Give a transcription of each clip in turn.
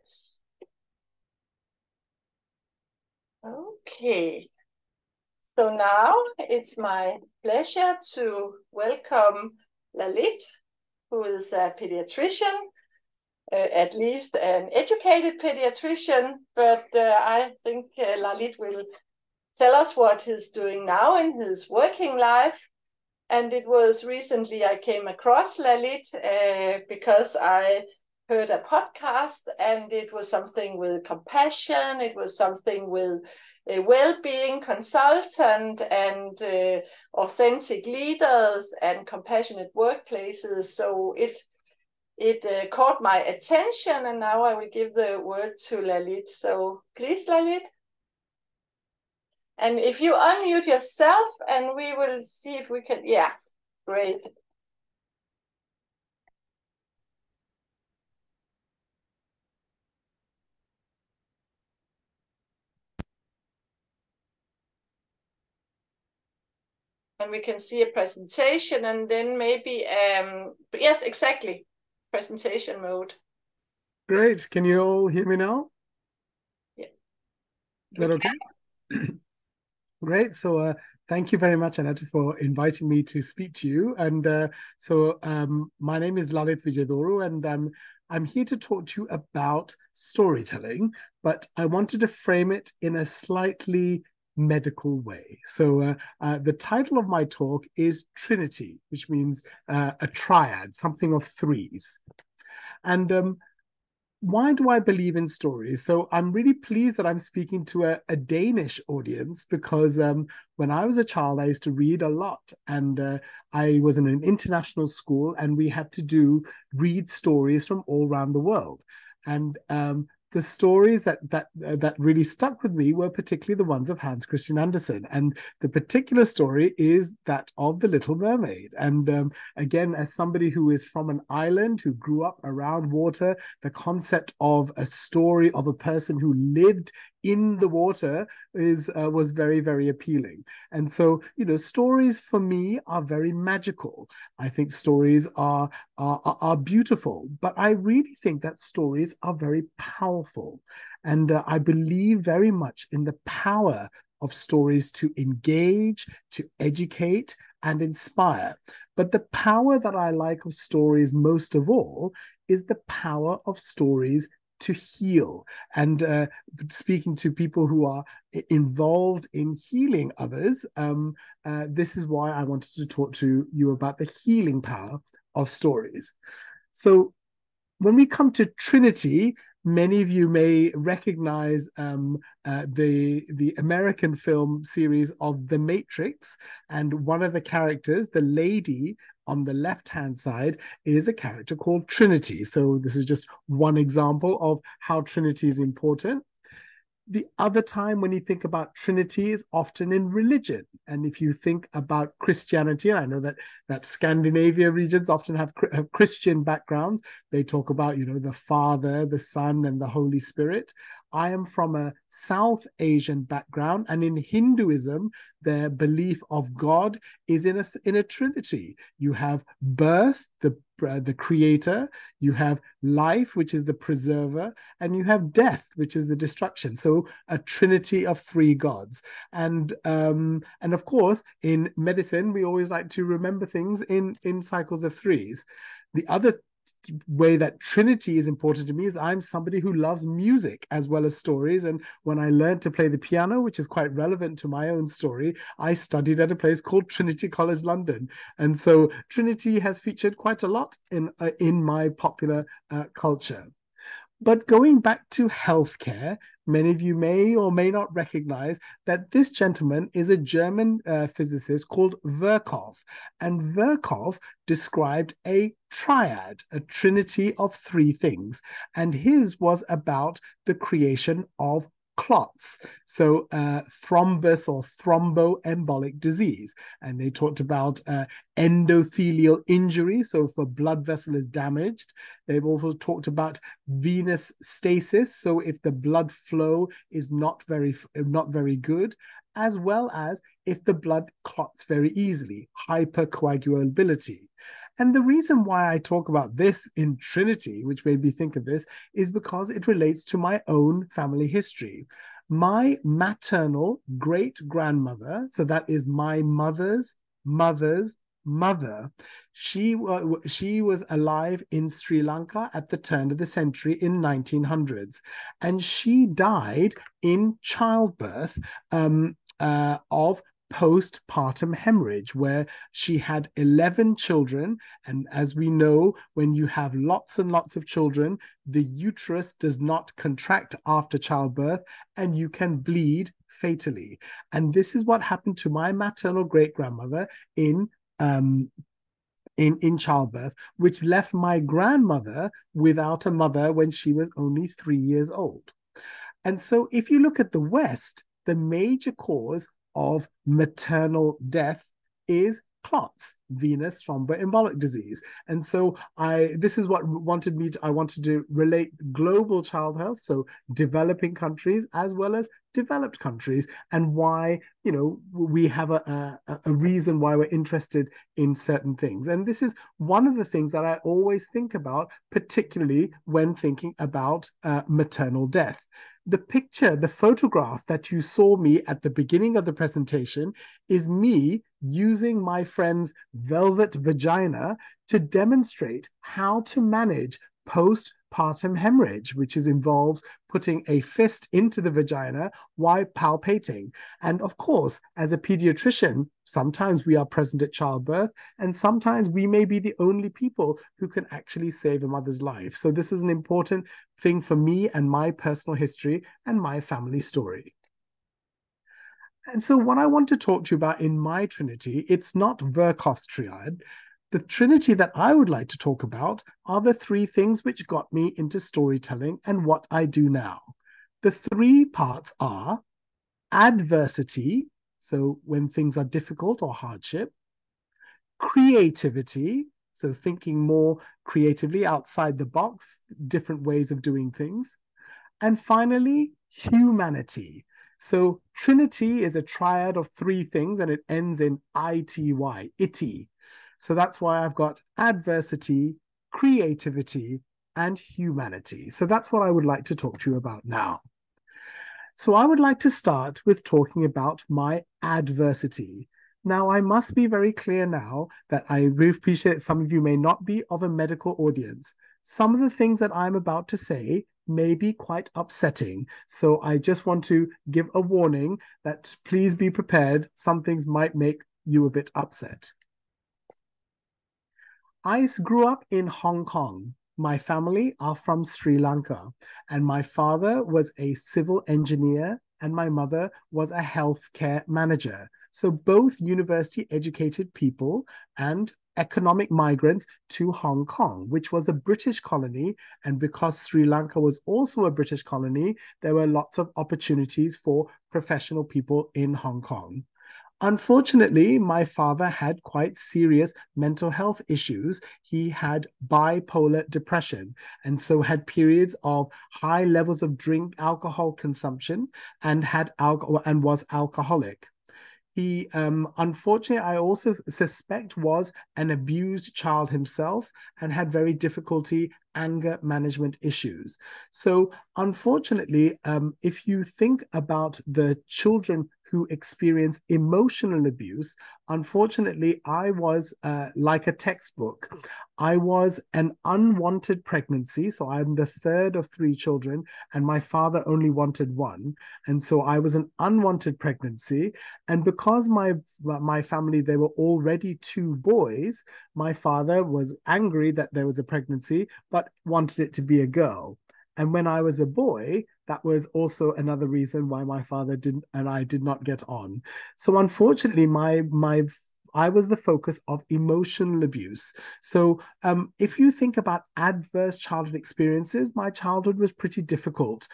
minutes. Okay. So now it's my pleasure to welcome Lalith, who is a pediatrician, at least an educated pediatrician, but I think Lalith will tell us what he's doing now in his working life. And it was recently I came across Lalith because I heard a podcast, and it was something with compassion, it was something with a well-being consultant and authentic leaders and compassionate workplaces. So it caught my attention, and now I will give the word to Lalith. So please, Lalith. And if you unmute yourself, and we will see if we can, yeah, great. And we can see a presentation, and then maybe, yes, exactly, presentation mode. Great. Can you all hear me now? Yeah. Is that okay? Great. So thank you very much, Anetta, for inviting me to speak to you. And my name is Lalith Wijedoru, and I'm here to talk to you about storytelling, but I wanted to frame it in a slightly medical way. So the title of my talk is Trinity, which means a triad, something of threes. And why do I believe in stories? So I'm really pleased that I'm speaking to a Danish audience, because when I was a child, I used to read a lot, and I was in an international school, and we had to read stories from all around the world. And the stories that really stuck with me were particularly the ones of Hans Christian Andersen. And the particular story is that of The Little Mermaid. And again, as somebody who is from an island, who grew up around water, the concept of a story of a person who lived in the water was very, very appealing. And so, stories for me are very magical. I think stories are beautiful, but I really think that stories are very powerful. And I believe very much in the power of stories to engage, to educate, and inspire. But the power that I like of stories most of all is the power of stories to heal. And speaking to people who are involved in healing others, this is why I wanted to talk to you about the healing power of stories. So when we come to Trinity, many of you may recognize the American film series of The Matrix, and one of the characters, the lady on the left-hand side, is a character called Trinity. So this is just one example of how Trinity is important. The other time when you think about Trinity is often in religion. And if you think about Christianity, I know that Scandinavia regions often have Christian backgrounds. They talk about, the Father, the Son, and the Holy Spirit. I am from a South Asian background, and in Hinduism, their belief of God is in a trinity. You have birth, the creator, you have life, which is the preserver, and you have death, which is the destruction. So a trinity of three gods. And of course, in medicine, we always like to remember things in cycles of threes. The other way that Trinity is important to me is I'm somebody who loves music as well as stories. And when I learned to play the piano, which is quite relevant to my own story, I studied at a place called Trinity College London. And so Trinity has featured quite a lot in my popular culture. But going back to healthcare, many of you may or may not recognize that this gentleman is a German physicist called Virchow. And Virchow described a triad, a trinity of three things. And his was about the creation of clots, so thrombus or thromboembolic disease. And they talked about endothelial injury, so if a blood vessel is damaged. They've also talked about venous stasis, so if the blood flow is not very good, as well as if the blood clots very easily, hypercoagulability. And the reason why I talk about this in Trinity, which made me think of this, is because it relates to my own family history. My maternal great-grandmother, so that is my mother's mother's mother, she was alive in Sri Lanka at the turn of the century in 1900s, and she died in childbirth of postpartum hemorrhage, where she had 11 children. And as we know, when you have lots and lots of children, the uterus does not contract after childbirth and you can bleed fatally. And this is what happened to my maternal great-grandmother in childbirth, which left my grandmother without a mother when she was only 3 years old. And so if you look at the West, the major cause of maternal death is clots, venous thromboembolic disease. And so this is what I wanted to relate global child health, so developing countries as well as developed countries, and why, you know, we have a reason why we're interested in certain things. And this is one of the things that I always think about, particularly when thinking about maternal death. The photograph that you saw me at the beginning of the presentation is me using my friend's velvet vagina to demonstrate how to manage postpartum hemorrhage, which involves putting a fist into the vagina while palpating. And of course, as a pediatrician, sometimes we are present at childbirth, and sometimes we may be the only people who can actually save a mother's life. So this was an important thing for me and my personal history and my family story. And so what I want to talk to you about in my Trinity, it's not Virchow's triad. The Trinity that I would like to talk about are the three things which got me into storytelling and what I do now. The three parts are adversity, so when things are difficult or hardship; creativity, so thinking more creatively outside the box, different ways of doing things; and finally, humanity. So Trinity is a triad of three things, and it ends in ITY, itty. So that's why I've got adversity, creativity, and humanity. So that's what I would like to talk to you about now. So I would like to start with talking about my adversity. Now, I must be very clear now that I really appreciate some of you may not be of a medical audience. Some of the things that I'm about to say may be quite upsetting. So I just want to give a warning that please be prepared. Some things might make you a bit upset. I grew up in Hong Kong. My family are from Sri Lanka, and my father was a civil engineer and my mother was a healthcare manager. So both university-educated people and economic migrants to Hong Kong, which was a British colony. And because Sri Lanka was also a British colony, there were lots of opportunities for professional people in Hong Kong. Unfortunately, my father had quite serious mental health issues. He had bipolar depression, and so had periods of high levels of alcohol consumption, and was alcoholic. He, unfortunately, I also suspect was an abused child himself and had very difficulty anger management issues. So unfortunately, if you think about the children who experience emotional abuse, unfortunately, I was like a textbook. I was an unwanted pregnancy. So I'm the third of three children, and my father only wanted one. And so I was an unwanted pregnancy. And because my family, they were already two boys, my father was angry that there was a pregnancy, but wanted it to be a girl. And when I was a boy, that was also another reason why my father and I did not get on. So unfortunately, I was the focus of emotional abuse. So if you think about adverse childhood experiences, my childhood was pretty difficult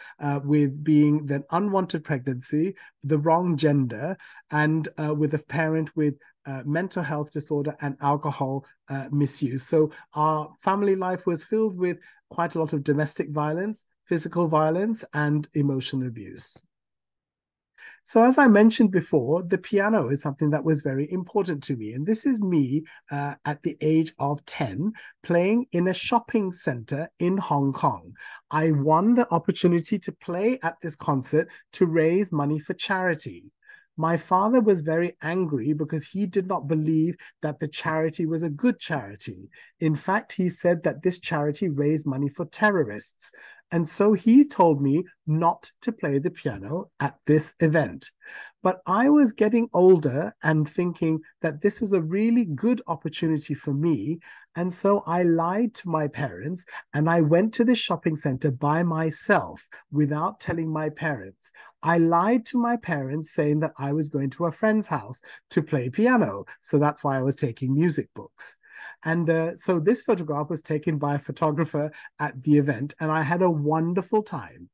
with being the unwanted pregnancy, the wrong gender, and with a parent with mental health disorder and alcohol misuse. So our family life was filled with quite a lot of domestic violence, physical violence, and emotional abuse. So as I mentioned before, the piano is something that was very important to me. And this is me at the age of 10 playing in a shopping center in Hong Kong. I won the opportunity to play at this concert to raise money for charity. My father was very angry because he did not believe that the charity was a good charity. In fact, he said that this charity raised money for terrorists. And so he told me not to play the piano at this event. But I was getting older and thinking that this was a really good opportunity for me. And so I lied to my parents and I went to the shopping center by myself without telling my parents. I lied to my parents saying that I was going to a friend's house to play piano. So that's why I was taking music books. And so this photograph was taken by a photographer at the event, and I had a wonderful time.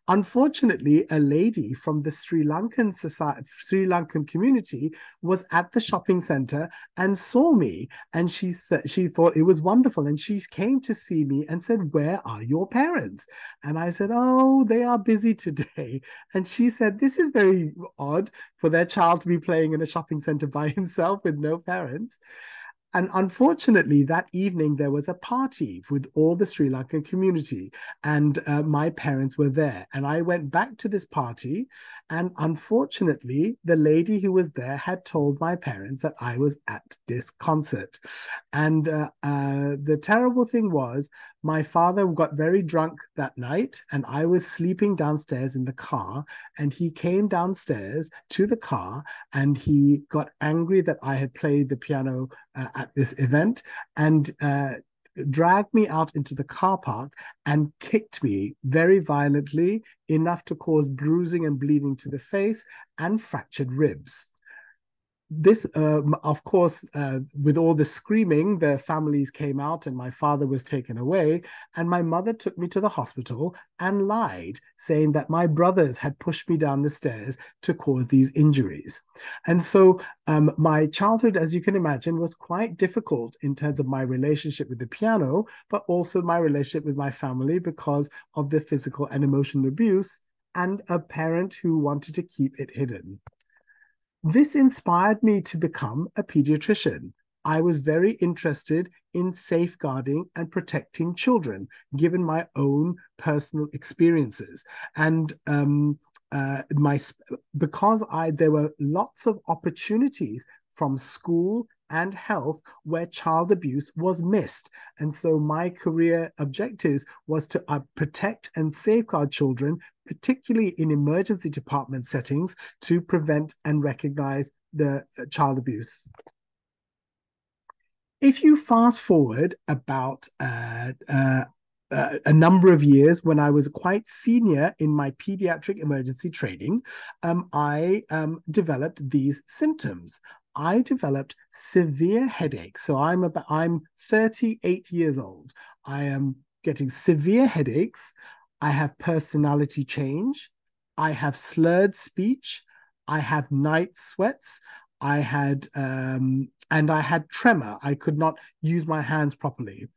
Unfortunately, a lady from the Sri Lankan community was at the shopping center and saw me, and she thought it was wonderful, and she came to see me and said, "Where are your parents?" And I said, "Oh, they are busy today." And she said, "This is very odd for their child to be playing in a shopping center by himself with no parents." And unfortunately, that evening there was a party with all the Sri Lankan community, and my parents were there. And I went back to this party, and unfortunately, the lady who was there had told my parents that I was at this concert. And the terrible thing was, my father got very drunk that night, and I was sleeping downstairs in the car. And he came downstairs to the car, and he got angry that I had played the piano at this event, and dragged me out into the car park and kicked me very violently, enough to cause bruising and bleeding to the face and fractured ribs. This, of course, with all the screaming, the families came out and my father was taken away. And my mother took me to the hospital and lied, saying that my brothers had pushed me down the stairs to cause these injuries. And so my childhood, as you can imagine, was quite difficult in terms of my relationship with the piano, but also my relationship with my family because of the physical and emotional abuse and a parent who wanted to keep it hidden. This inspired me to become a pediatrician. I was very interested in safeguarding and protecting children, given my own personal experiences. And because there were lots of opportunities from school and health where child abuse was missed. And so my career objectives was to protect and safeguard children, particularly in emergency department settings, to prevent and recognize the child abuse. If you fast forward about a number of years, when I was quite senior in my pediatric emergency training, I developed these symptoms. I developed severe headaches. So I'm 38 years old. I am getting severe headaches. I have personality change. I have slurred speech. I have night sweats. I had tremor. I could not use my hands properly.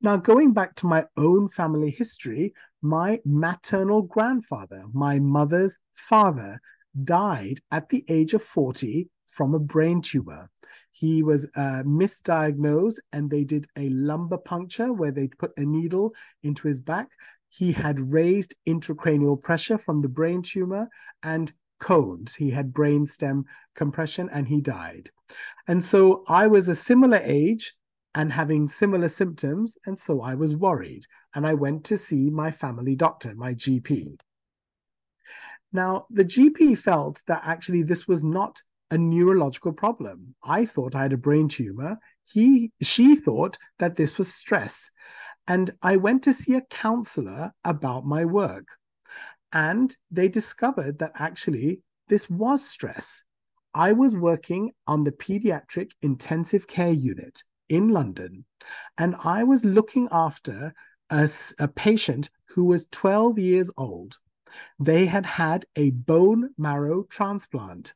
Now, going back to my own family history, my maternal grandfather, my mother's father, died at the age of 40 from a brain tumor. He was misdiagnosed, and they did a lumbar puncture where they put a needle into his back. He had raised intracranial pressure from the brain tumor and cones. He had brainstem compression, and he died. And so I was a similar age and having similar symptoms, and so I was worried. And I went to see my family doctor, my GP. Now, the GP felt that actually this was not a neurological problem. I thought I had a brain tumor. She thought that this was stress. And I went to see a counselor about my work. And they discovered that actually this was stress. I was working on the pediatric intensive care unit in London, and I was looking after a patient who was 12 years old. They had had a bone marrow transplant.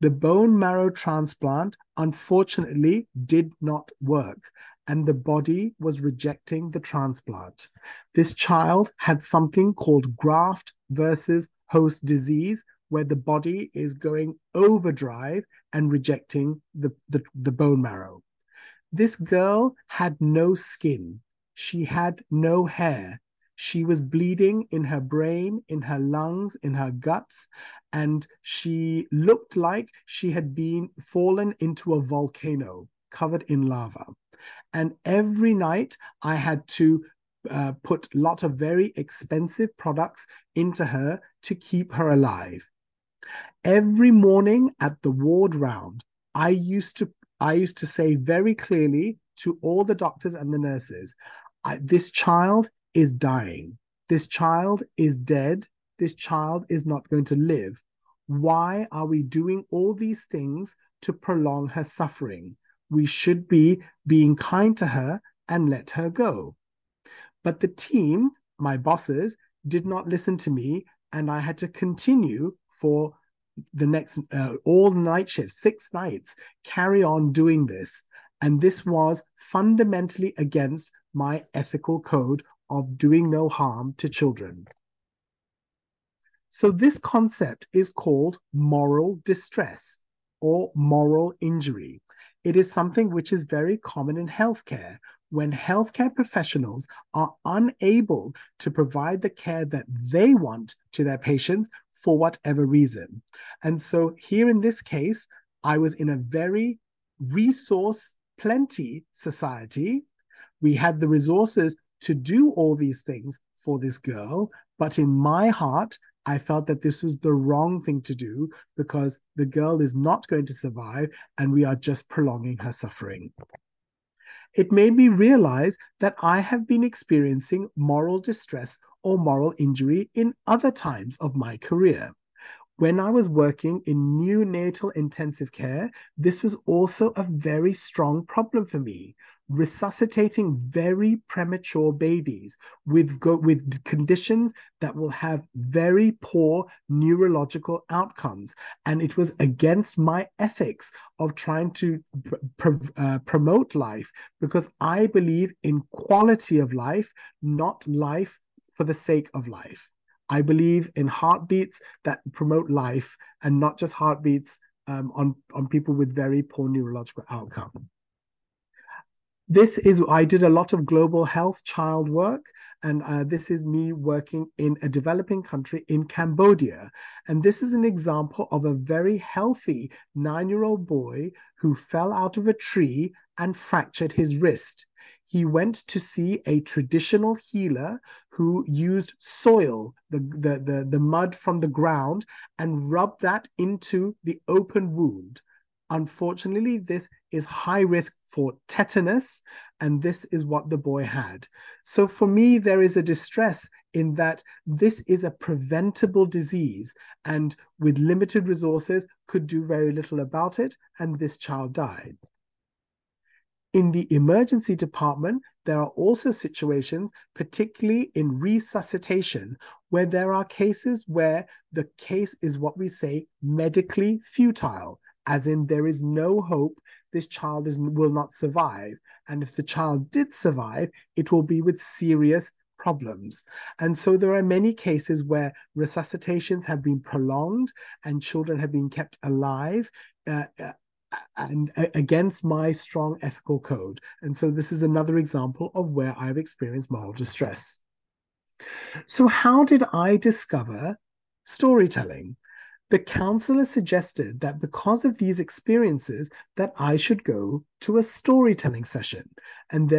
The bone marrow transplant, unfortunately, did not work, and the body was rejecting the transplant. This child had something called graft versus host disease, where the body is going overdrive and rejecting the bone marrow. This girl had no skin. She had no hair. She was bleeding in her brain, in her lungs, in her guts, and she looked like she had been fallen into a volcano covered in lava. And every night I had to put a lot of very expensive products into her to keep her alive. Every morning at the ward round, I used to say very clearly to all the doctors and the nurses, this child is dying. This child is dead. This child is not going to live. Why are we doing all these things to prolong her suffering? We should be being kind to her and let her go. But the team, my bosses, did not listen to me, and I had to continue for the next all night shifts, 6 nights, carry on doing this. And this was fundamentally against my ethical code of doing no harm to children. So this concept is called moral distress or moral injury. It is something which is very common in healthcare, when healthcare professionals are unable to provide the care that they want to their patients for whatever reason. And so here in this case, I was in a very resource plenty society. We had the resources to do all these things for this girl, but in my heart, I felt that this was the wrong thing to do because the girl is not going to survive and we are just prolonging her suffering. It made me realize that I have been experiencing moral distress or moral injury in other times of my career. When I was working in neonatal intensive care, this was also a very strong problem for me, resuscitating very premature babies with conditions that will have very poor neurological outcomes. And it was against my ethics of trying to promote life, because I believe in quality of life, not life for the sake of life. I believe in heartbeats that promote life and not just heartbeats on people with very poor neurological outcomes. I did a lot of global health child work, and this is me working in a developing country in Cambodia. And this is an example of a very healthy 9-year-old boy who fell out of a tree and fractured his wrist. He went to see a traditional healer who used soil, the mud from the ground, and rubbed that into the open wound. Unfortunately, this is high risk for tetanus, and this is what the boy had. So for me, there is a distress in that this is a preventable disease, and with limited resources, could do very little about it, and this child died. In the emergency department, there are also situations, particularly in resuscitation, where there are cases where the case is what we say medically futile, as in there is no hope, this child will not survive. And if the child did survive, it will be with serious problems. And so there are many cases where resuscitations have been prolonged and children have been kept alive, and against my strong ethical code. And so this is another example of where I've experienced moral distress. So how did I discover storytelling? The counselor suggested that because of these experiences, that I should go to a storytelling session. And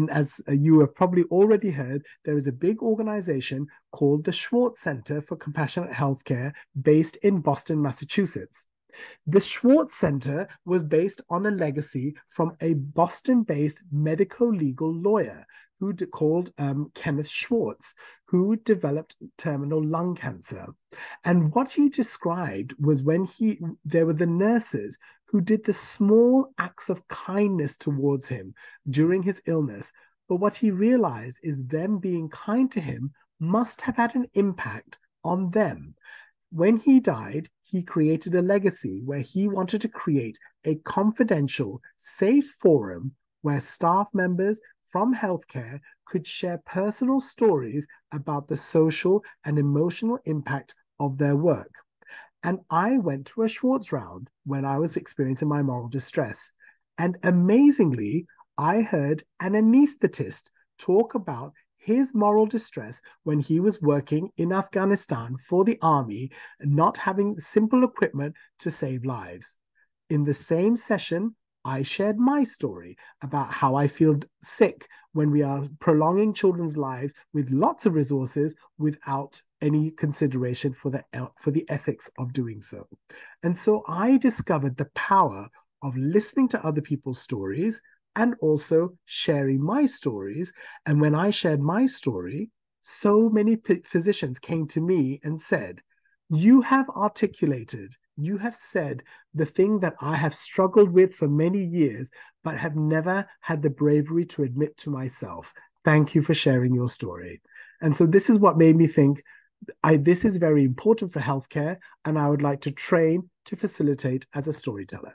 as you have probably already heard, there is a big organization called the Schwartz Center for Compassionate Healthcare based in Boston, Massachusetts. The Schwartz Center was based on a legacy from a Boston-based medico-legal lawyer called Kenneth Schwartz, who developed terminal lung cancer. And what he described was when there were the nurses who did the small acts of kindness towards him during his illness. But what he realized is them being kind to him must have had an impact on them. When he died, he created a legacy where he wanted to create a confidential, safe forum where staff members from healthcare could share personal stories about the social and emotional impact of their work. And I went to a Schwartz round when I was experiencing my moral distress. And amazingly, I heard an anesthetist talk about his moral distress when he was working in Afghanistan for the army, not having simple equipment to save lives. In the same session, I shared my story about how I feel sick when we are prolonging children's lives with lots of resources without any consideration for the ethics of doing so. And so I discovered the power of listening to other people's stories and also sharing my stories. And when I shared my story, so many physicians came to me and said, "You have articulated, you have said the thing that I have struggled with for many years, but have never had the bravery to admit to myself. Thank you for sharing your story." And so this is what made me think, this is very important for healthcare, and I would like to train to facilitate as a storyteller.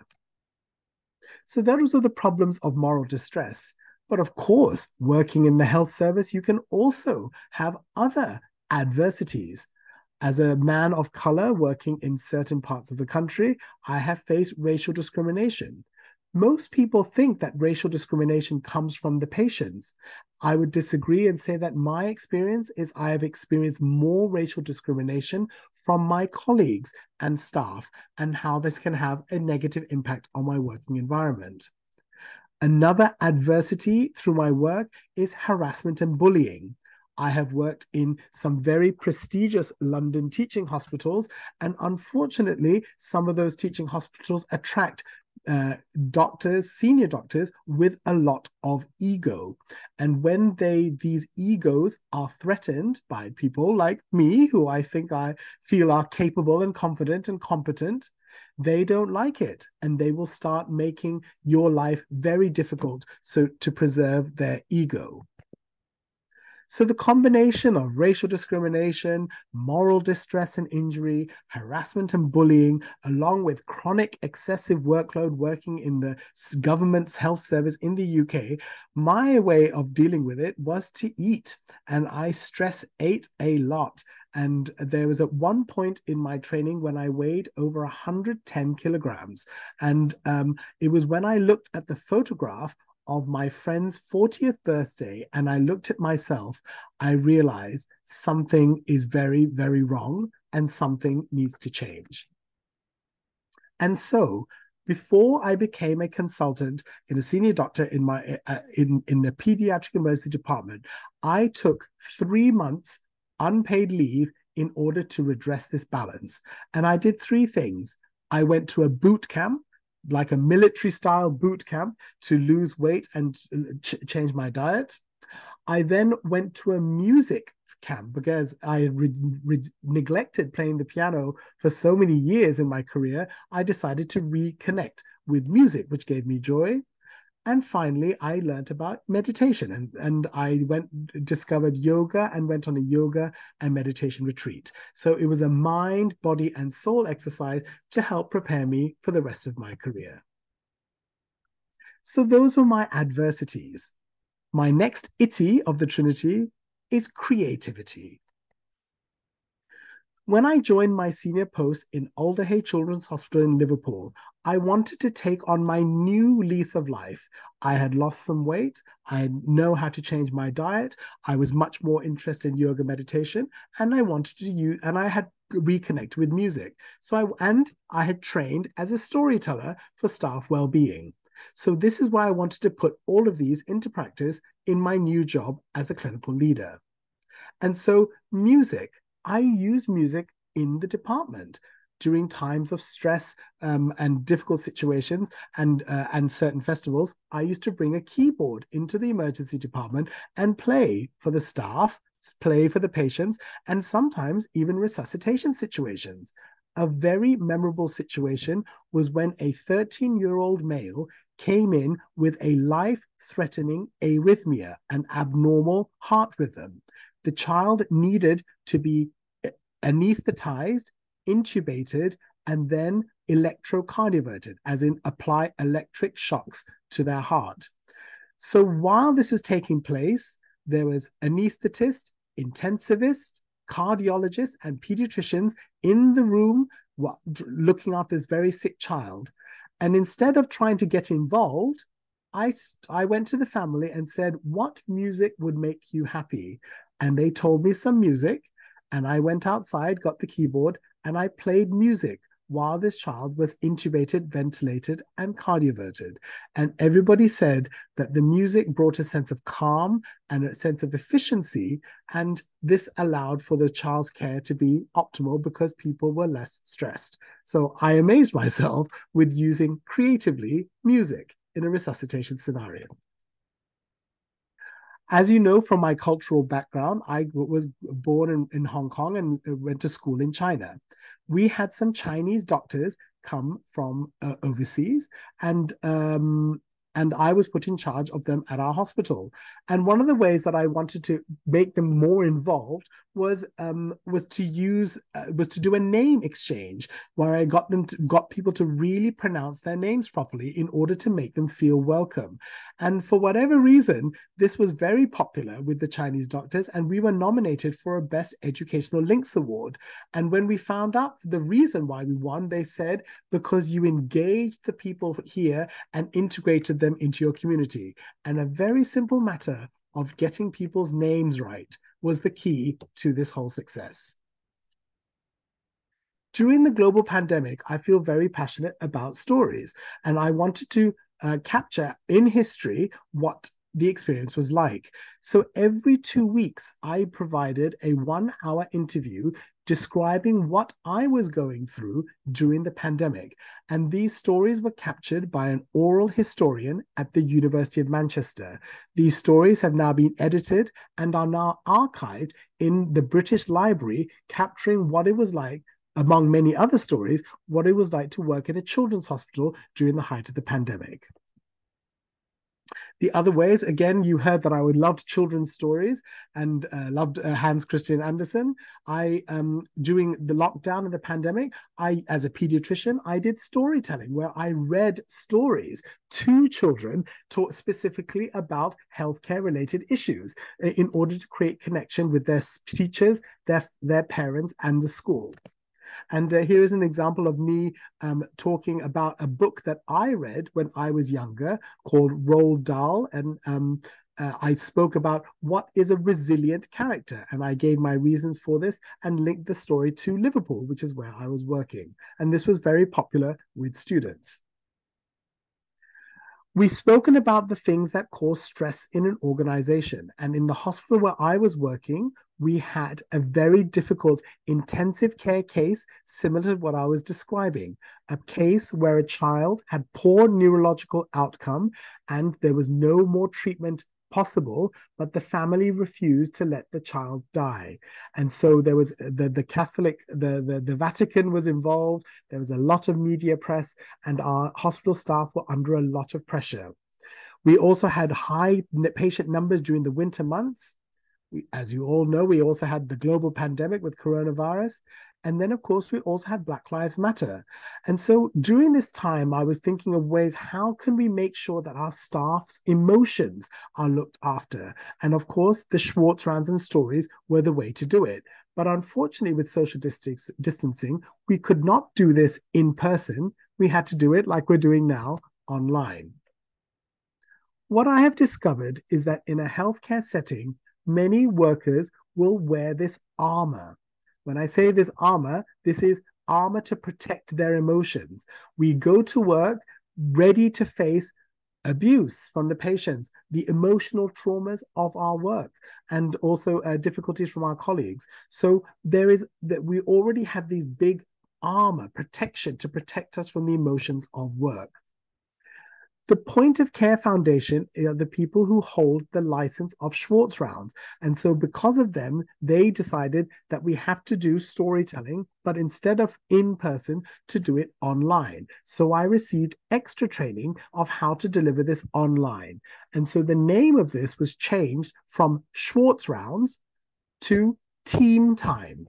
So those are the problems of moral distress. But of course, working in the health service, you can also have other adversities. As a man of color working in certain parts of the country, I have faced racial discrimination. Most people think that racial discrimination comes from the patients. I would disagree and say that my experience is I have experienced more racial discrimination from my colleagues and staff, and how this can have a negative impact on my working environment. Another adversity through my work is harassment and bullying. I have worked in some very prestigious London teaching hospitals, and unfortunately, some of those teaching hospitals attract doctors, senior doctors, with a lot of ego. And when these egos are threatened by people like me, who I feel are capable and confident and competent, they don't like it, and they will start making your life very difficult to preserve their ego. So the combination of racial discrimination, moral distress and injury, harassment and bullying, along with chronic excessive workload working in the government's health service in the UK, my way of dealing with it was to eat. And I ate a lot. And there was at one point in my training when I weighed over 110 kilograms. And it was when I looked at the photograph of my friend's 40th birthday and I looked at myself, I realized something is very, very wrong and something needs to change. And so before I became a consultant and a senior doctor in the pediatric emergency department, I took 3 months unpaid leave in order to redress this balance. And I did 3 things. I went to a boot camp, like a military style boot camp, to lose weight and change my diet. I then went to a music camp because I neglected playing the piano for so many years in my career. I decided to reconnect with music, which gave me joy. And finally, I learned about meditation, and I discovered yoga and went on a yoga and meditation retreat. So it was a mind, body, and soul exercise to help prepare me for the rest of my career. So those were my adversities. My next itty of the Trinity is creativity. When I joined my senior post in Alderhay Children's Hospital in Liverpool, I wanted to take on my new lease of life. I had lost some weight. I know how to change my diet. I was much more interested in yoga meditation, and I had reconnected with music. I had trained as a storyteller for staff well-being. So this is why I wanted to put all of these into practice in my new job as a clinical leader. And so music, I use music in the department during times of stress and difficult situations and certain festivals. I used to bring a keyboard into the emergency department and play for the staff, play for the patients, and sometimes even resuscitation situations. A very memorable situation was when a 13-year-old male came in with a life-threatening arrhythmia, an abnormal heart rhythm. The child needed to be anesthetized, intubated, and then electrocardioverted, as in apply electric shocks to their heart. So while this was taking place, there was anesthetist, intensivist, cardiologists, and pediatricians in the room looking after this very sick child. And instead of trying to get involved, I went to the family and said, what music would make you happy? And they told me some music, and I went outside, got the keyboard, and I played music while this child was intubated, ventilated, and cardioverted. And everybody said that the music brought a sense of calm and a sense of efficiency, and this allowed for the child's care to be optimal because people were less stressed. So I amazed myself with using creatively music in a resuscitation scenario. As you know from my cultural background, I was born in Hong Kong and went to school in China. We had some Chinese doctors come from overseas, and I was put in charge of them at our hospital. And one of the ways that I wanted to make them more involved was to do a name exchange where I got people to really pronounce their names properly in order to make them feel welcome. And for whatever reason, this was very popular with the Chinese doctors, and we were nominated for a Best Educational Links Award. And when we found out the reason why we won, they said, because you engaged the people here and integrated them into your community. And a very simple matter of getting people's names right was the key to this whole success. During the global pandemic, I feel very passionate about stories, and I wanted to capture in history what the experience was like. So every 2 weeks, I provided a 1-hour interview describing what I was going through during the pandemic. And these stories were captured by an oral historian at the University of Manchester. These stories have now been edited and are now archived in the British Library, capturing what it was like, among many other stories, what it was like to work in a children's hospital during the height of the pandemic. The other ways, again, you heard that I loved children's stories and loved Hans Christian Andersen. During the lockdown and the pandemic, as a pediatrician, I did storytelling where I read stories to children, taught specifically about healthcare related issues in order to create connection with their teachers, their parents, and the school. And here is an example of me talking about a book that I read when I was younger called Roald Dahl. And I spoke about what is a resilient character. And I gave my reasons for this and linked the story to Liverpool, which is where I was working. And this was very popular with students. We've spoken about the things that cause stress in an organization. And in the hospital where I was working, we had a very difficult intensive care case similar to what I was describing, a case where a child had poor neurological outcome and there was no more treatment possible, but the family refused to let the child die. And so there was the Vatican was involved. There was a lot of media press, and our hospital staff were under a lot of pressure. We also had high patient numbers during the winter months. As you all know, we also had the global pandemic with coronavirus. And then, of course, we also had Black Lives Matter. And so during this time, I was thinking of ways, how can we make sure that our staff's emotions are looked after? And of course, the Schwartz rounds and stories were the way to do it. But unfortunately, with social distancing, we could not do this in person. We had to do it like we're doing now, online. What I have discovered is that in a healthcare setting, many workers will wear this armor. When I say this is armor to protect their emotions. We go to work ready to face abuse from the patients, the emotional traumas of our work, and also difficulties from our colleagues. So we already have these big armor protection to protect us from the emotions of work. The Point of Care Foundation are the people who hold the license of Schwartz rounds. And so because of them, they decided that we have to do storytelling, but instead of in person, to do it online. So I received extra training of how to deliver this online. And so the name of this was changed from Schwartz rounds to Team Time.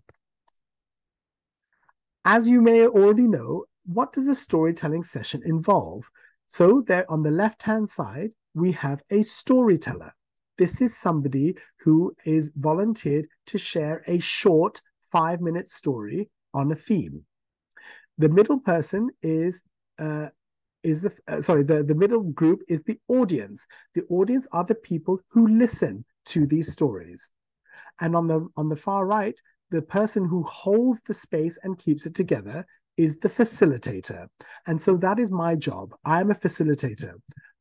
As you may already know, what does a storytelling session involve? So there on the left-hand side, we have a storyteller. This is somebody who is volunteered to share a short 5-minute story on a theme. The middle person is the middle group is the audience. The audience are the people who listen to these stories. And on the far right, the person who holds the space and keeps it together is the facilitator. And so that is my job. I'm a facilitator.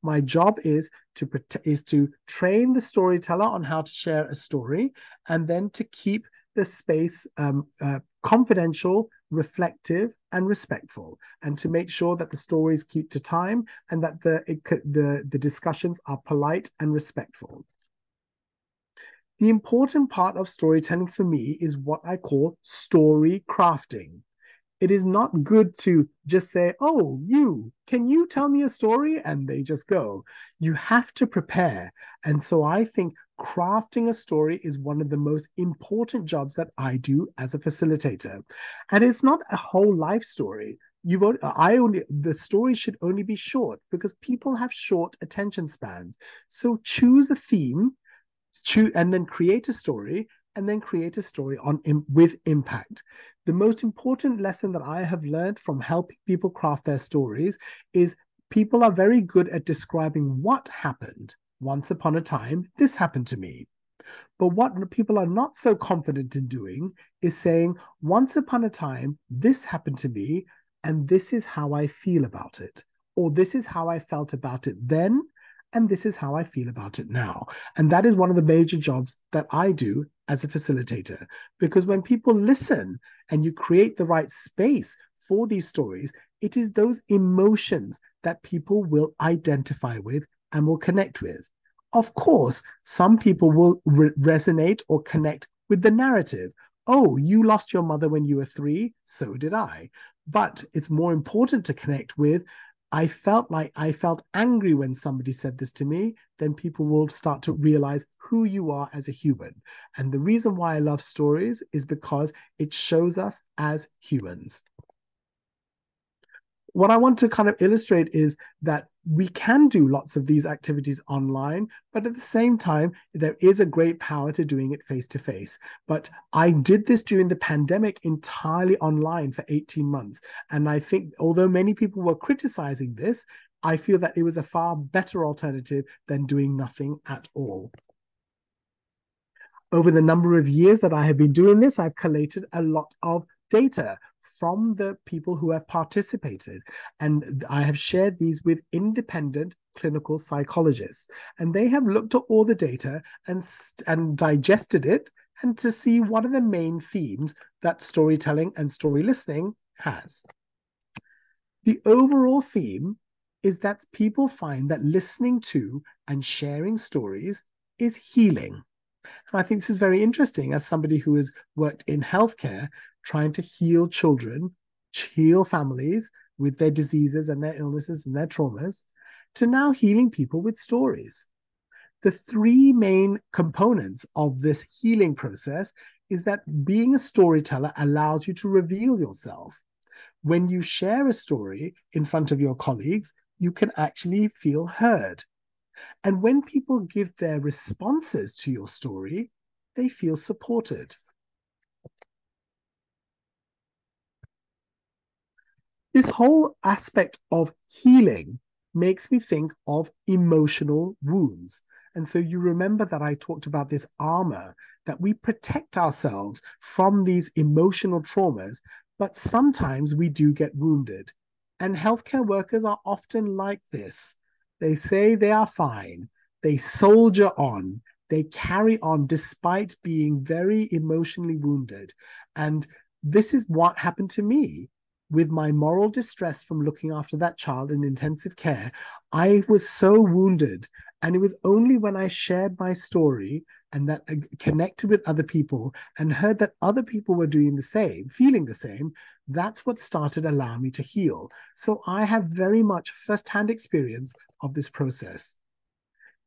My job is to train the storyteller on how to share a story, and then to keep the space confidential, reflective, and respectful, and to make sure that the stories keep to time and that the discussions are polite and respectful. The important part of storytelling for me is what I call story crafting. It is not good to just say, oh, can you tell me a story? And they just go. You have to prepare. And so I think crafting a story is one of the most important jobs that I do as a facilitator. And it's not a whole life story. The story should only be short, because people have short attention spans. So choose a theme, and then create a story, and then create a story with impact. The most important lesson that I have learned from helping people craft their stories is people are very good at describing what happened. Once upon a time, this happened to me. But what people are not so confident in doing is saying, once upon a time, this happened to me, and this is how I feel about it. Or this is how I felt about it then, and this is how I feel about it now. And that is one of the major jobs that I do as a facilitator, because when people listen and you create the right space for these stories, it is those emotions that people will identify with and will connect with. Of course, some people will resonate or connect with the narrative. Oh, you lost your mother when you were 3, so did I. But it's more important to connect with, I felt angry when somebody said this to me. Then people will start to realize who you are as a human. And the reason why I love stories is because it shows us as humans. What I want to kind of illustrate is that we can do lots of these activities online, but at the same time, there is a great power to doing it face-to-face. But I did this during the pandemic entirely online for 18 months. And I think, although many people were criticizing this, I feel that it was a far better alternative than doing nothing at all. Over the number of years that I have been doing this, I've collated a lot of data from the people who have participated. And I have shared these with independent clinical psychologists. And they have looked at all the data and digested it, and to see what are the main themes that storytelling and story listening has. The overall theme is that people find that listening to and sharing stories is healing. And I think this is very interesting as somebody who has worked in healthcare, trying to heal children, heal families with their diseases and their illnesses and their traumas, to now healing people with stories. The 3 main components of this healing process is that being a storyteller allows you to reveal yourself. When you share a story in front of your colleagues, you can actually feel heard. And when people give their responses to your story, they feel supported. This whole aspect of healing makes me think of emotional wounds. And so you remember that I talked about this armor, that we protect ourselves from these emotional traumas, but sometimes we do get wounded. And healthcare workers are often like this. They say they are fine. They soldier on. They carry on despite being very emotionally wounded. And this is what happened to me. With my moral distress from looking after that child in intensive care, I was so wounded. And it was only when I shared my story and that connected with other people and heard that other people were doing the same, feeling the same, that's what started allowing me to heal. So I have very much firsthand experience of this process.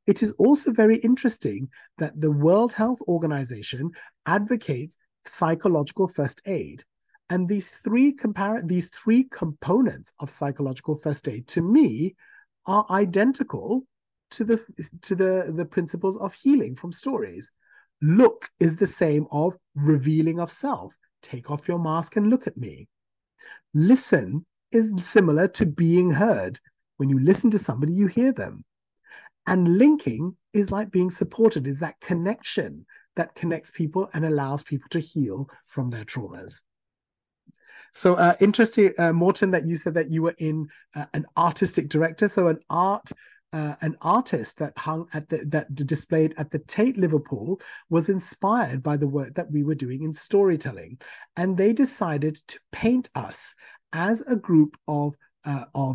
It is also very interesting that the World Health Organization advocates psychological first aid. And these 3 components of psychological first aid, to me, are identical to the principles of healing from stories. Look is the same of revealing of self. Take off your mask and look at me. Listen is similar to being heard. When you listen to somebody, you hear them. And linking is like being supported, is that connection that connects people and allows people to heal from their traumas. So interesting, Morten, that you said that you were in an artistic director, so an artist that hung at that displayed at the Tate Liverpool was inspired by the work that we were doing in storytelling, and they decided to paint us as a group of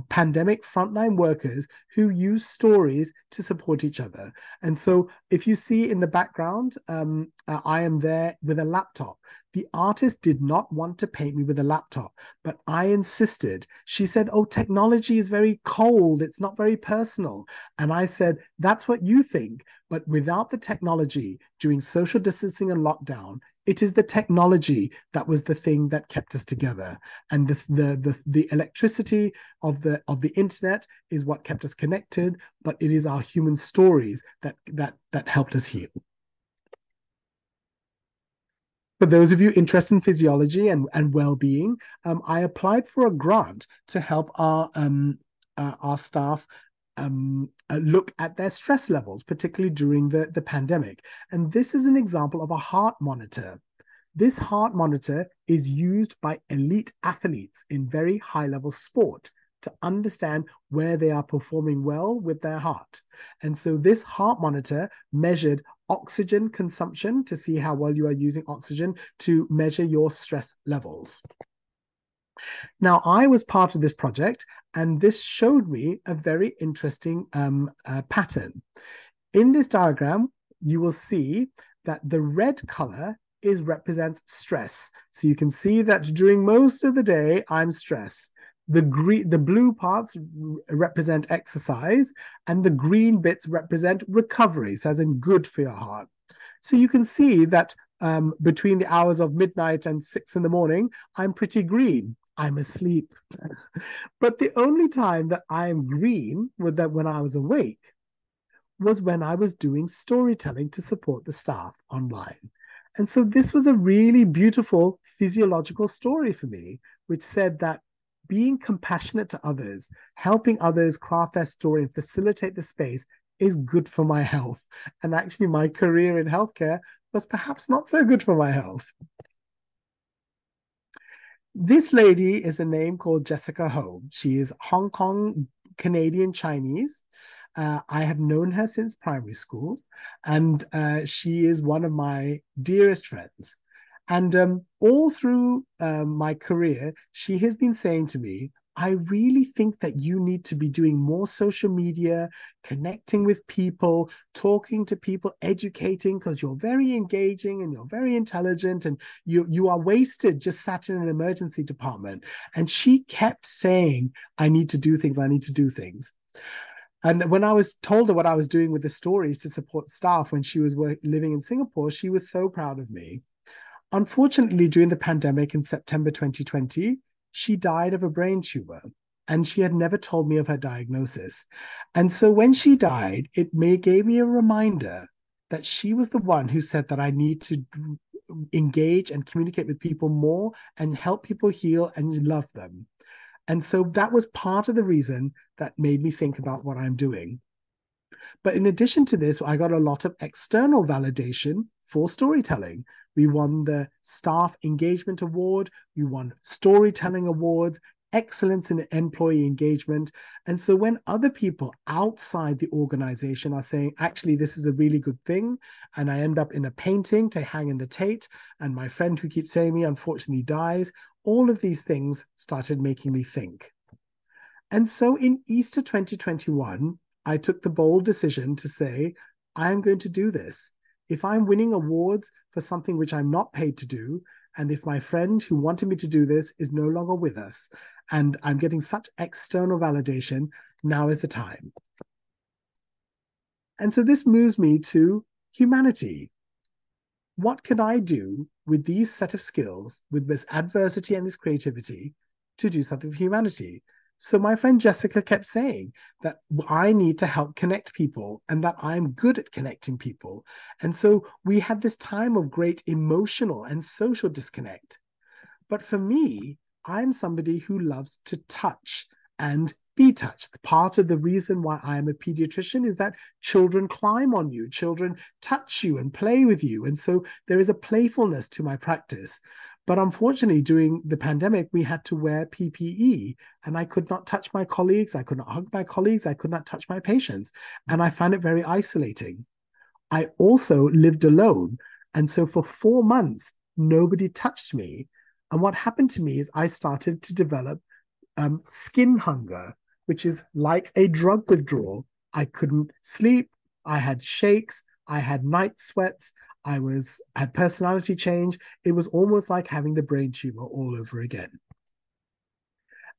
pandemic frontline workers who use stories to support each other. And so if you see in the background, I am there with a laptop. The artist did not want to paint me with a laptop, but I insisted. She said, oh, technology is very cold. It's not very personal. And I said, that's what you think. But without the technology, during social distancing and lockdown, it is the technology that was the thing that kept us together. And the electricity of the internet is what kept us connected, but it is our human stories that helped us heal. For those of you interested in physiology and well-being, I applied for a grant to help our staff look at their stress levels, particularly during the pandemic. And this is an example of a heart monitor. This heart monitor is used by elite athletes in very high-level sport to understand where they are performing well with their heart. And so this heart monitor measured oxygen consumption to see how well you are using oxygen to measure your stress levels. Now, I was part of this project, and this showed me a very interesting pattern. In this diagram, you will see that the red color represents stress. So you can see that during most of the day, I'm stressed. The blue parts represent exercise, and the green bits represent recovery, so as in good for your heart. So you can see that between the hours of midnight and 6 in the morning, I'm pretty green. I'm asleep. But the only time that I am green was that when I was awake was when I was doing storytelling to support the staff online. And so this was a really beautiful physiological story for me, which said that being compassionate to others, helping others craft their story and facilitate the space is good for my health. And actually, my career in healthcare was perhaps not so good for my health. This lady is a name called Jessica Ho. She is Hong Kong Canadian Chinese. I have known her since primary school, and she is one of my dearest friends. And all through my career, she has been saying to me, I really think that you need to be doing more social media, connecting with people, talking to people, educating, because you're very engaging and you're very intelligent, and you are wasted just sat in an emergency department. And she kept saying, I need to do things, I need to do things. And when I was told her what I was doing with the stories to support staff when she was living in Singapore, she was so proud of me. Unfortunately, during the pandemic in September 2020, she died of a brain tumor, and she had never told me of her diagnosis. And so when she died, it gave me a reminder that she was the one who said that I need to engage and communicate with people more and help people heal and love them. And so that was part of the reason that made me think about what I'm doing. But in addition to this, I got a lot of external validation for storytelling. We won the Staff Engagement Award. We won storytelling awards, excellence in employee engagement. And so when other people outside the organization are saying, actually, this is a really good thing, and I end up in a painting to hang in the Tate, and my friend who keeps saying me unfortunately dies, all of these things started making me think. And so in Easter 2021, I took the bold decision to say, I'm going to do this. If I'm winning awards for something which I'm not paid to do, and if my friend who wanted me to do this is no longer with us, and I'm getting such external validation, now is the time. And so this moves me to humanity. What can I do with these set of skills, with this adversity and this creativity, to do something for humanity? So my friend Jessica kept saying that I need to help connect people and that I'm good at connecting people. And so we had this time of great emotional and social disconnect. But for me, I'm somebody who loves to touch and be touched. Part of the reason why I am a pediatrician is that children climb on you, children touch you and play with you. And so there is a playfulness to my practice. But unfortunately, during the pandemic, we had to wear PPE, and I could not touch my colleagues. I could not hug my colleagues. I could not touch my patients. And I found it very isolating. I also lived alone. And so for 4 months, nobody touched me. And what happened to me is I started to develop skin hunger, which is like a drug withdrawal. I couldn't sleep. I had shakes. I had night sweats. I had personality change. It was almost like having the brain tumor all over again.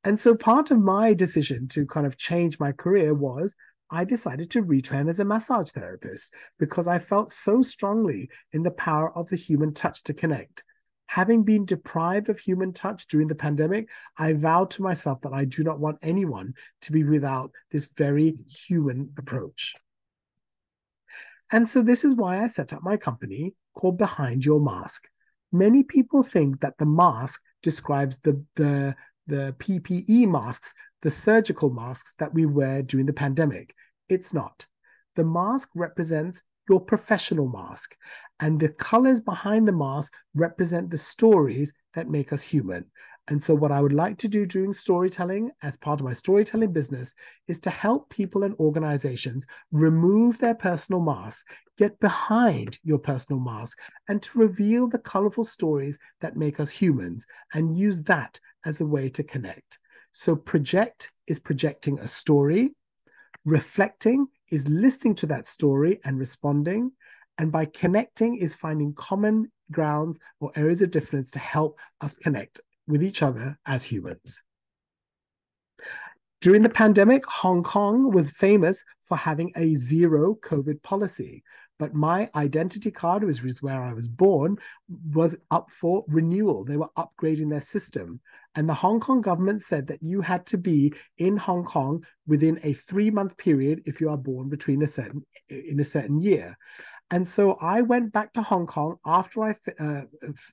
And so part of my decision to kind of change my career was I decided to retrain as a massage therapist because I felt so strongly in the power of the human touch to connect. Having been deprived of human touch during the pandemic, I vowed to myself that I do not want anyone to be without this very human approach. And so this is why I set up my company called Behind Your Mask. Many people think that the mask describes the PPE masks, the surgical masks that we wear during the pandemic. It's not. The mask represents your professional mask, and the colors behind the mask represent the stories that make us human. And so what I would like to do during storytelling as part of my storytelling business is to help people and organizations remove their personal mask, get behind your personal mask, and to reveal the colorful stories that make us humans and use that as a way to connect. So project is projecting a story. Reflecting is listening to that story and responding. And by connecting is finding common grounds or areas of difference to help us connect with each other as humans. During the pandemic, Hong Kong was famous for having a zero COVID policy. But my identity card, which was where I was born, was up for renewal. They were upgrading their system. And the Hong Kong government said that you had to be in Hong Kong within a 3-month period if you are born in a certain year. And so I went back to Hong Kong after I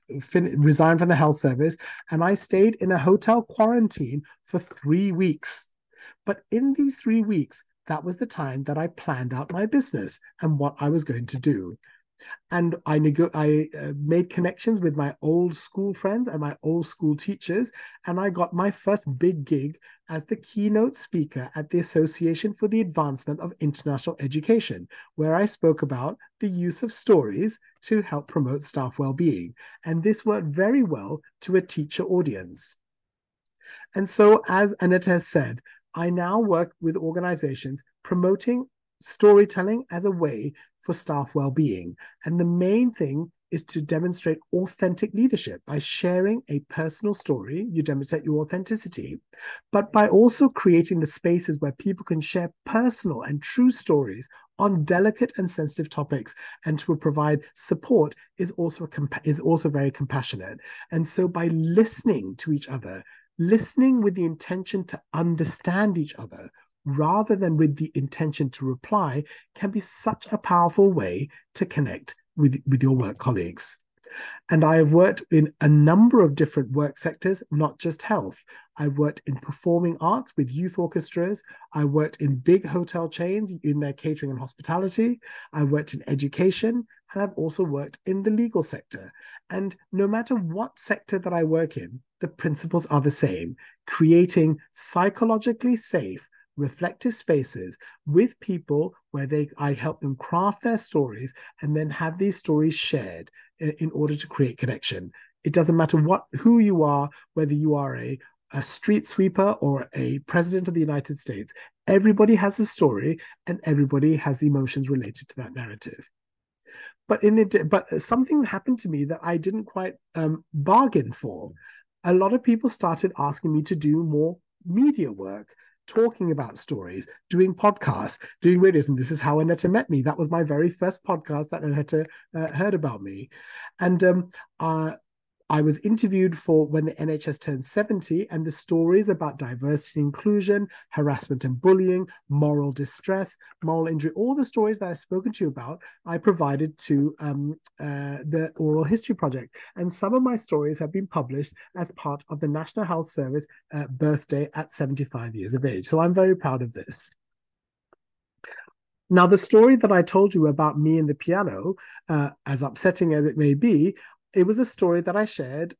resigned from the health service, and I stayed in a hotel quarantine for 3 weeks. But in these 3 weeks, that was the time that I planned out my business and what I was going to do. And I made connections with my old school friends and my old school teachers, and I got my first big gig as the keynote speaker at the Association for the Advancement of International Education, where I spoke about the use of stories to help promote staff well-being. And this worked very well to a teacher audience. And so, as Annette has said, I now work with organizations promoting storytelling as a way for staff well-being. And the main thing is to demonstrate authentic leadership. By sharing a personal story, you demonstrate your authenticity. But by also creating the spaces where people can share personal and true stories on delicate and sensitive topics and to provide support is also very compassionate. And so by listening to each other, listening with the intention to understand each other, rather than with the intention to reply, can be such a powerful way to connect with your work colleagues. And I have worked in a number of different work sectors, not just health. I've worked in performing arts with youth orchestras. I worked in big hotel chains in their catering and hospitality. I worked in education, and I've also worked in the legal sector. And no matter what sector that I work in, the principles are the same: creating psychologically safe, reflective spaces with people where I help them craft their stories and then have these stories shared in order to create connection. It doesn't matter who you are, whether you are a street sweeper or a president of the United States. Everybody has a story and everybody has emotions related to that narrative. But something happened to me that I didn't quite bargain for. A lot of people started asking me to do more media work, talking about stories, doing podcasts, doing radios. And this is how Annette met me. That was my very first podcast that Annette heard about me. And I was interviewed for when the NHS turned 70, and the stories about diversity and inclusion, harassment and bullying, moral distress, moral injury, all the stories that I've spoken to you about, I provided to the Oral History Project. And some of my stories have been published as part of the National Health Service birthday at 75 years of age. So I'm very proud of this. Now, the story that I told you about me and the piano, as upsetting as it may be, it was a story that I shared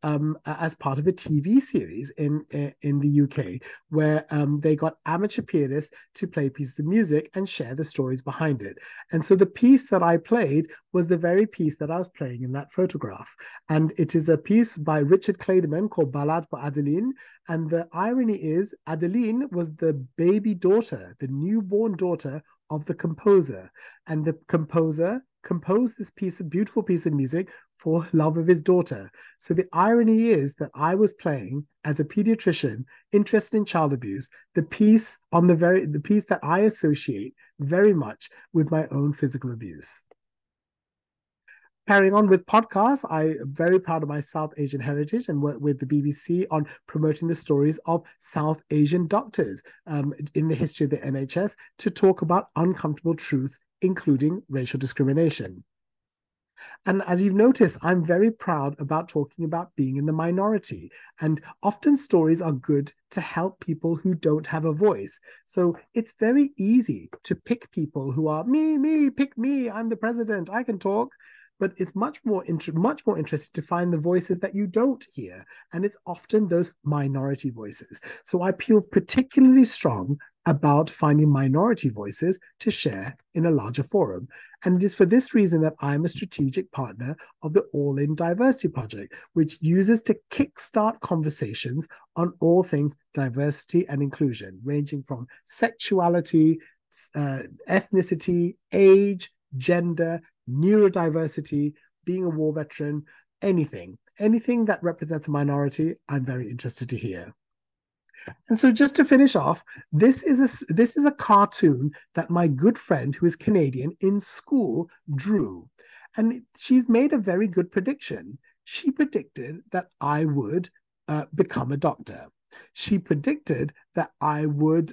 as part of a TV series in the UK, where they got amateur pianists to play pieces of music and share the stories behind it. And so the piece that I played was the very piece that I was playing in that photograph. And it is a piece by Richard Clayderman called Ballade for Adeline. And the irony is, Adeline was the baby daughter, the newborn daughter of the composer. And the composer composed this beautiful piece of music for love of his daughter. So the irony is that I was playing as a pediatrician interested in child abuse, the piece that I associate very much with my own physical abuse. Carrying on with podcasts, I'm very proud of my South Asian heritage and work with the BBC on promoting the stories of South Asian doctors in the history of the NHS to talk about uncomfortable truths, including racial discrimination. And as you've noticed, I'm very proud about talking about being in the minority. And often stories are good to help people who don't have a voice. So it's very easy to pick people who are pick me, I'm the president, I can talk. But it's much more interesting to find the voices that you don't hear. And it's often those minority voices. So I feel particularly strong about finding minority voices to share in a larger forum. And it is for this reason that I'm a strategic partner of the All In Diversity Project, which uses to kickstart conversations on all things diversity and inclusion, ranging from sexuality, ethnicity, age, gender, neurodiversity, being a war veteran, anything that represents a minority, I'm very interested to hear. And so just to finish off, this is a cartoon that my good friend who is Canadian in school drew. And she's made a very good prediction. She predicted that I would become a doctor. She predicted that I would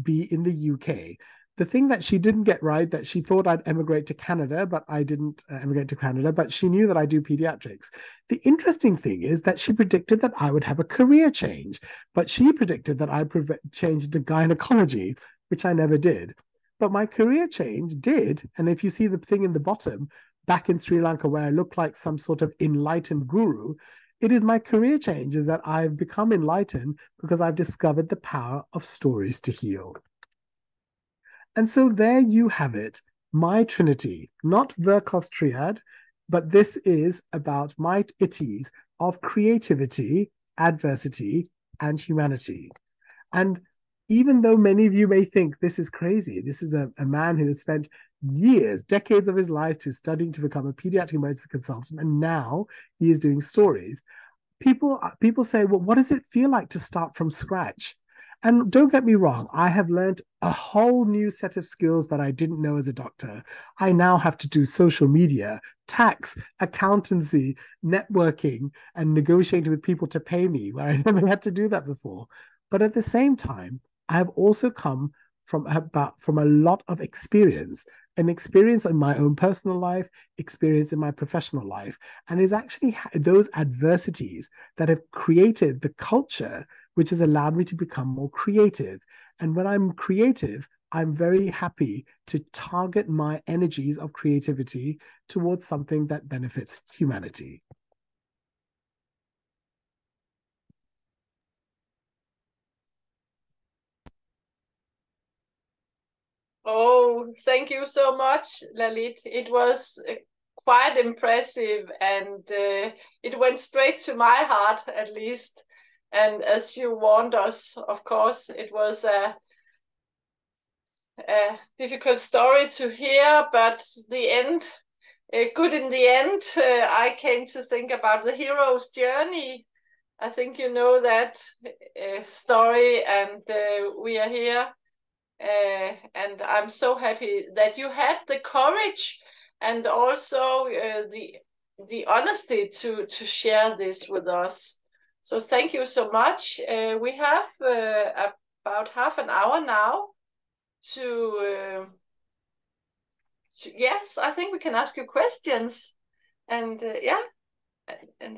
be in the UK. The thing that she didn't get right, that she thought I'd emigrate to Canada, but I didn't emigrate to Canada, but she knew that I do pediatrics. The interesting thing is that she predicted that I would have a career change, but she predicted that I'd change to gynecology, which I never did. But my career change did, and if you see the thing in the bottom, back in Sri Lanka where I look like some sort of enlightened guru, it is my career change is that I've become enlightened because I've discovered the power of stories to heal. And so there you have it, my trinity, not Virchow's triad, but this is about my itties of creativity, adversity, and humanity. And even though many of you may think this is crazy, this is a man who has spent years, decades of his life to studying to become a pediatric emergency consultant, and now he is doing stories. People say, well, what does it feel like to start from scratch? And don't get me wrong, I have learned a whole new set of skills that I didn't know as a doctor. I now have to do social media, tax, accountancy, networking, and negotiating with people to pay me, where I never had to do that before. But at the same time, I have also come from a lot of experience, an experience in my own personal life, experience in my professional life. And it's actually those adversities that have created the culture which has allowed me to become more creative. And when I'm creative, I'm very happy to target my energies of creativity towards something that benefits humanity. Oh, thank you so much, Lalith. It was quite impressive, and it went straight to my heart, at least. And as you warned us, of course, it was a difficult story to hear, but the end, good in the end. I came to think about the hero's journey. I think you know that story, and we are here. And I'm so happy that you had the courage and also the the honesty to share this with us. So thank you so much. We have about half an hour now to yes, I think we can ask you questions. And yeah, and